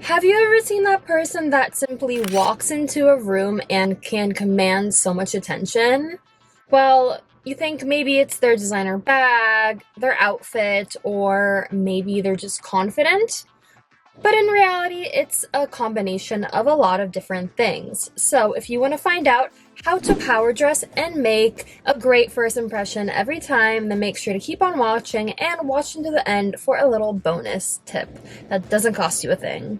Have you ever seen that person that simply walks into a room and can command so much attention? Well, you think maybe it's their designer bag, their outfit, or maybe they're just confident. But in reality, it's a combination of a lot of different things. So if you want to find out how to power dress and make a great first impression every time, then make sure to keep on watching and watch until the end for a little bonus tip that doesn't cost you a thing.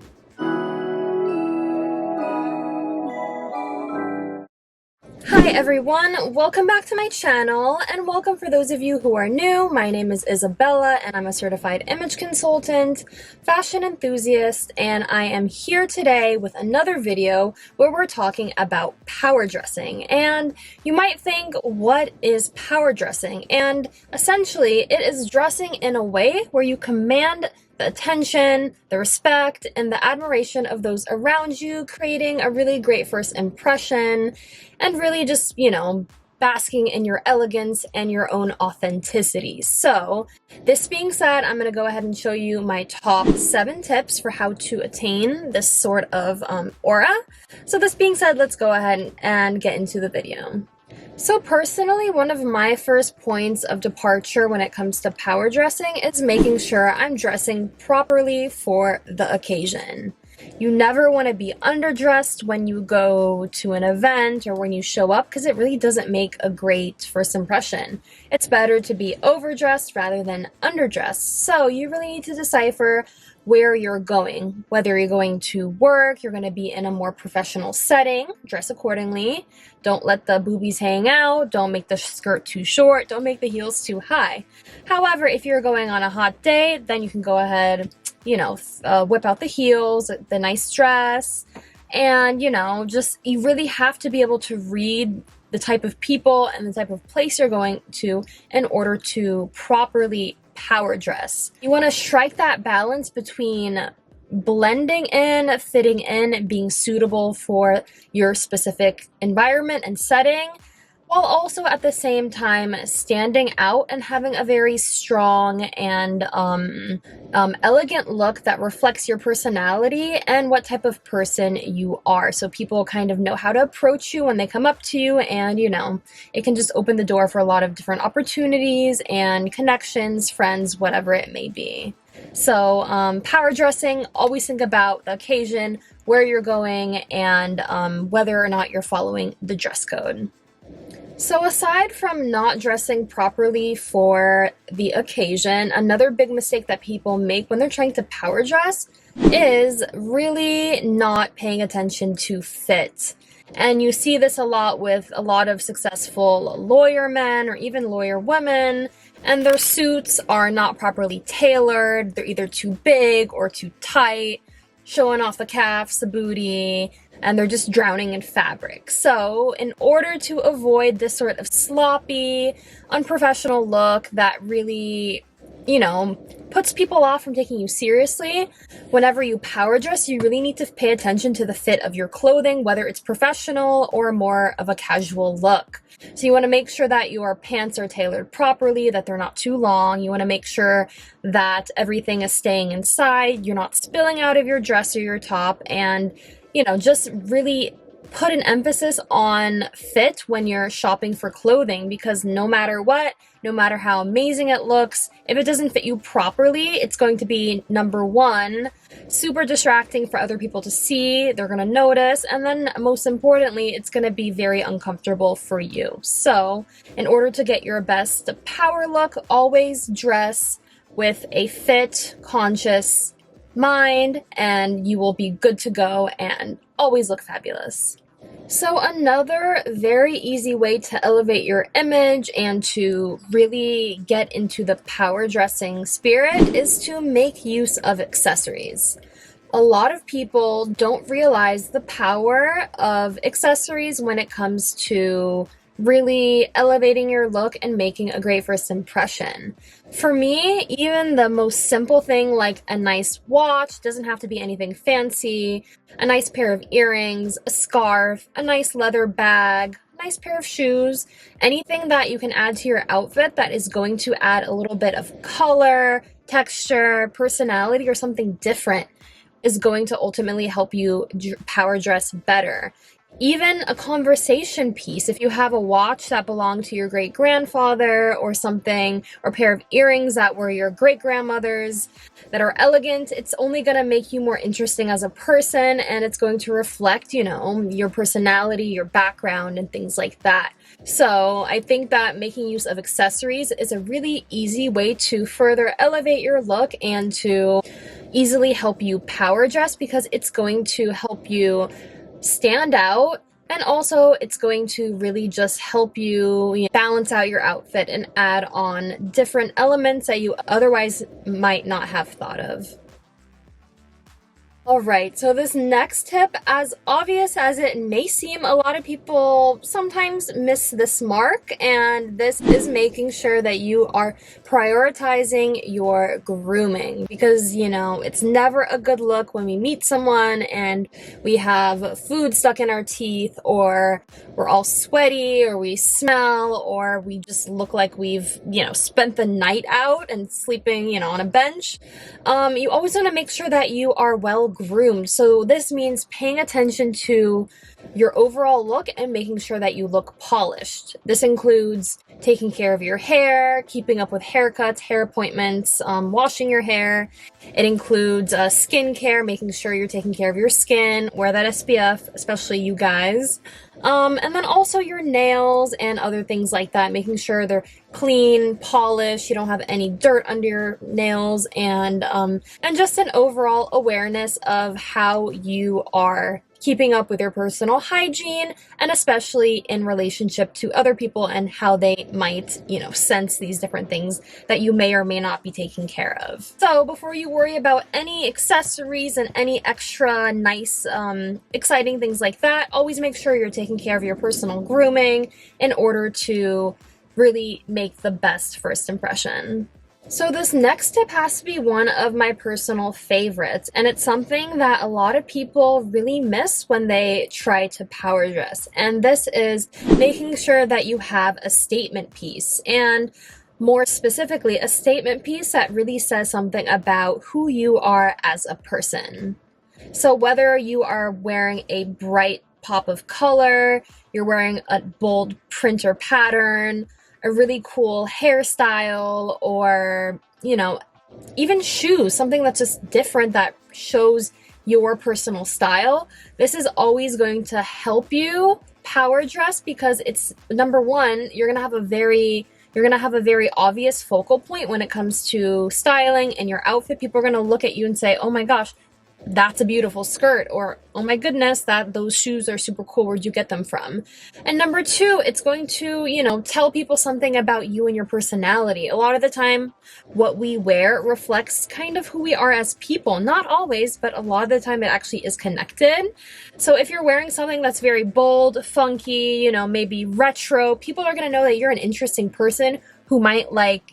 Hi everyone, welcome back to my channel, and welcome for those of you who are new. My name is Isabella and I'm a certified image consultant, fashion enthusiast, and I am here today with another video where we're talking about power dressing. And you might think, what is power dressing? And essentially it is dressing in a way where you command the attention, the respect, and the admiration of those around you, creating a really great first impression, and really just, basking in your elegance and your own authenticity. So, this being said, I'm going to go ahead and show you my top 7 tips for how to attain this sort of aura. So this being said, let's go ahead and get into the video. So personally, one of my first points of departure when it comes to power dressing is making sure I'm dressing properly for the occasion. You never want to be underdressed when you go to an event or when you show up, because it really doesn't make a great first impression. It's better to be overdressed rather than underdressed. So you really need to decipher where you're going. Whether you're going to work, you're going to be in a more professional setting, dress accordingly. Don't let the boobies hang out, don't make the skirt too short, don't make the heels too high. However, if you're going on a hot day, then you can go ahead, whip out the heels, the nice dress, and, you really have to be able to read the type of people and the type of place you're going to in order to properly power dress. You want to strike that balance between blending in, fitting in, being suitable for your specific environment and setting, while also at the same time standing out and having a very strong and elegant look that reflects your personality and what type of person you are. So people kind of know how to approach you when they come up to you, and it can just open the door for a lot of different opportunities and connections, friends, whatever it may be. So power dressing, always think about the occasion, where you're going, and whether or not you're following the dress code. So aside from not dressing properly for the occasion, another big mistake that people make when they're trying to power dress is really not paying attention to fit. And you see this a lot with a lot of successful lawyer men or even lawyer women, and their suits are not properly tailored. They're either too big or too tight, showing off the calves, the booty, and they're just drowning in fabric. So in order to avoid this sort of sloppy, unprofessional look that really, puts people off from taking you seriously, whenever you power dress, you really need to pay attention to the fit of your clothing, whether it's professional or more of a casual look. So you want to make sure that your pants are tailored properly, that they're not too long. You want to make sure that everything is staying inside, you're not spilling out of your dress or your top, and just really put an emphasis on fit when you're shopping for clothing, because no matter what, no matter how amazing it looks, if it doesn't fit you properly, it's going to be, number one, super distracting for other people to see. They're going to notice, and then most importantly, it's going to be very uncomfortable for you. So in order to get your best power look, always dress with a fit conscious mind, and you will be good to go and always look fabulous. So another very easy way to elevate your image and to really get into the power dressing spirit is to make use of accessories. A lot of people don't realize the power of accessories when it comes to really elevating your look and making a great first impression. For me, even the most simple thing like a nice watch, doesn't have to be anything fancy, a nice pair of earrings, a scarf, a nice leather bag, a nice pair of shoes, anything that you can add to your outfit that is going to add a little bit of color, texture, personality, or something different is going to ultimately help you power dress better. Even a conversation piece, if you have a watch that belonged to your great grandfather or something, or a pair of earrings that were your great grandmother's that are elegant, it's only going to make you more interesting as a person, and it's going to reflect, you know, your personality, your background, and things like that. So I think that making use of accessories is a really easy way to further elevate your look and to easily help you power dress, because it's going to help you stand out, and also it's going to really just help you, balance out your outfit and add on different elements that you otherwise might not have thought of. Alright, so this next tip, as obvious as it may seem, a lot of people sometimes miss this mark, and this is making sure that you are prioritizing your grooming, because, you know, it's never a good look when we meet someone and we have food stuck in our teeth, or we're all sweaty, or we smell, or we just look like we've, spent the night out and sleeping, on a bench. You always want to make sure that you are well groomed. So this means paying attention to your overall look and making sure that you look polished. This includes taking care of your hair, keeping up with haircuts, hair appointments, washing your hair. It includes skincare, making sure you're taking care of your skin, wear that SPF, especially you guys. And then also your nails and other things like that, making sure they're clean, polished, you don't have any dirt under your nails, and just an overall awareness of how you are keeping up with your personal hygiene, and especially in relationship to other people and how they might, sense these different things that you may or may not be taking care of. So before you worry about any accessories and any extra nice, exciting things like that, always make sure you're taking care of your personal grooming in order to really make the best first impression. So this next tip has to be one of my personal favorites, and it's something that a lot of people really miss when they try to power dress, and this is making sure that you have a statement piece, and more specifically, a statement piece that really says something about who you are as a person. So whether you are wearing a bright pop of color, you're wearing a bold print or pattern, a really cool hairstyle, or, even shoes, something that's just different that shows your personal style, this is always going to help you power dress, because it's, number one, you're going to have a very obvious focal point when it comes to styling and your outfit. People are going to look at you and say, oh my gosh, that's a beautiful skirt, or oh my goodness, those shoes are super cool, where'd you get them from? And number two, it's going to, tell people something about you and your personality. A lot of the time, what we wear reflects kind of who we are as people. Not always, but a lot of the time it actually is connected. So if you're wearing something that's very bold, funky, maybe retro, people are going to know that you're an interesting person who might like,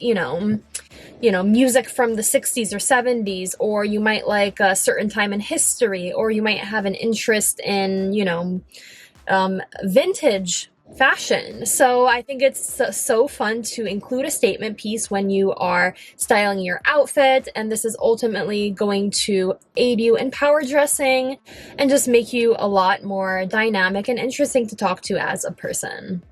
music from the 60s or 70s, or you might like a certain time in history, or you might have an interest in, vintage fashion. So I think it's so fun to include a statement piece when you are styling your outfit, and this is ultimately going to aid you in power dressing and just make you a lot more dynamic and interesting to talk to as a person.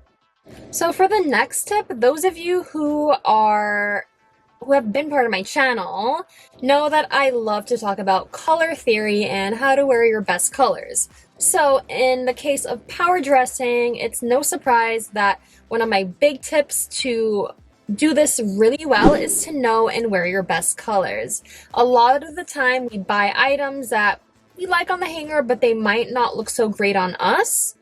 So for the next tip, those of you who have been part of my channel know that I love to talk about color theory and how to wear your best colors. So in the case of power dressing, it's no surprise that one of my big tips to do this really well is to know and wear your best colors. A lot of the time we buy items that we like on the hanger, but they might not look so great on us.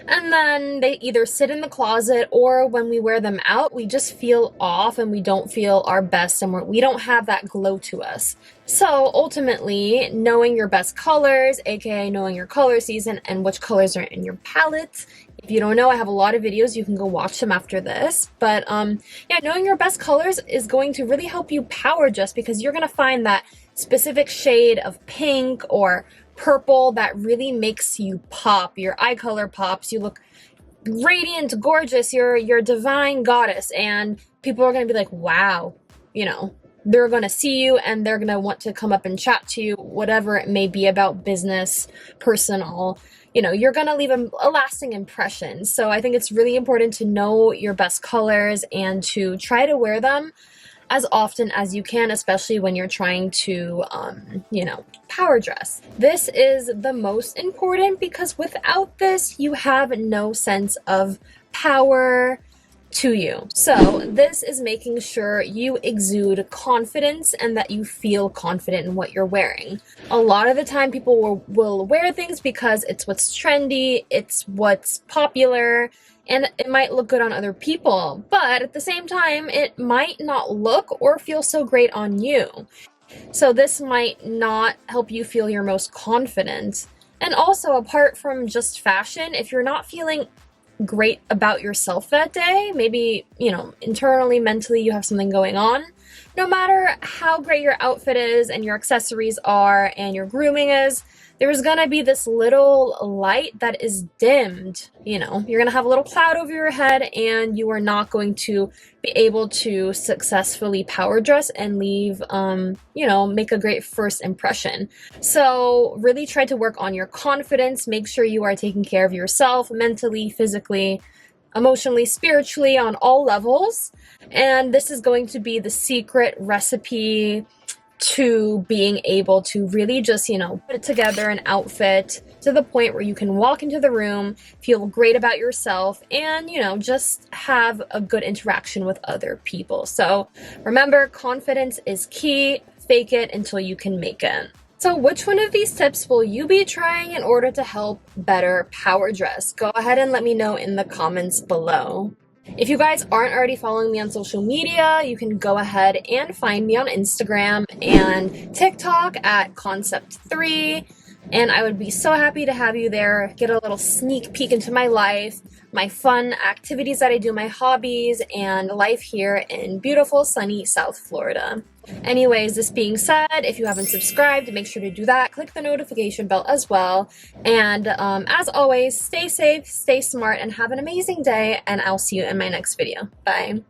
And then they either sit in the closet, or when we wear them out, we just feel off and we don't feel our best, and we don't have that glow to us. So ultimately, knowing your best colors, aka knowing your color season and which colors are in your palette. If you don't know, I have a lot of videos, you can go watch them after this. But knowing your best colors is going to really help you power dress, because you're going to find that specific shade of pink or purple that really makes you pop. Your eye color pops. You look radiant, gorgeous. You're a divine goddess, and people are going to be like, wow, they're going to see you and they're going to want to come up and chat to you, whatever it may be about business, personal. You're going to leave a lasting impression. So I think it's really important to know your best colors and to try to wear them as often as you can, especially when you're trying to, power dress. This is the most important because without this, you have no sense of power to you. So this is making sure you exude confidence and that you feel confident in what you're wearing. A lot of the time people will wear things because it's what's trendy, it's what's popular, and it might look good on other people, but at the same time, it might not look or feel so great on you. So this might not help you feel your most confident. And also, apart from just fashion, if you're not feeling great about yourself that day, maybe, internally, mentally, you have something going on, no matter how great your outfit is and your accessories are and your grooming is, there's gonna be this little light that is dimmed. You're gonna have a little cloud over your head and you are not going to be able to successfully power dress and leave, make a great first impression. So really try to work on your confidence. Make sure you are taking care of yourself mentally, physically, emotionally, spiritually, on all levels. And this is going to be the secret recipe to being able to really just, put together an outfit to the point where you can walk into the room, feel great about yourself, and, just have a good interaction with other people. So remember, confidence is key. Fake it until you can make it. So which one of these tips will you be trying in order to help better power dress? Go ahead and let me know in the comments below. If you guys aren't already following me on social media, you can go ahead and find me on Instagram and TikTok at concepthree. And I would be so happy to have you there. Get a little sneak peek into my life, my fun activities that I do, my hobbies, and life here in beautiful, sunny South Florida. Anyways, this being said, if you haven't subscribed, make sure to do that. Click the notification bell as well. And as always, stay safe, stay smart, and have an amazing day. And I'll see you in my next video. Bye.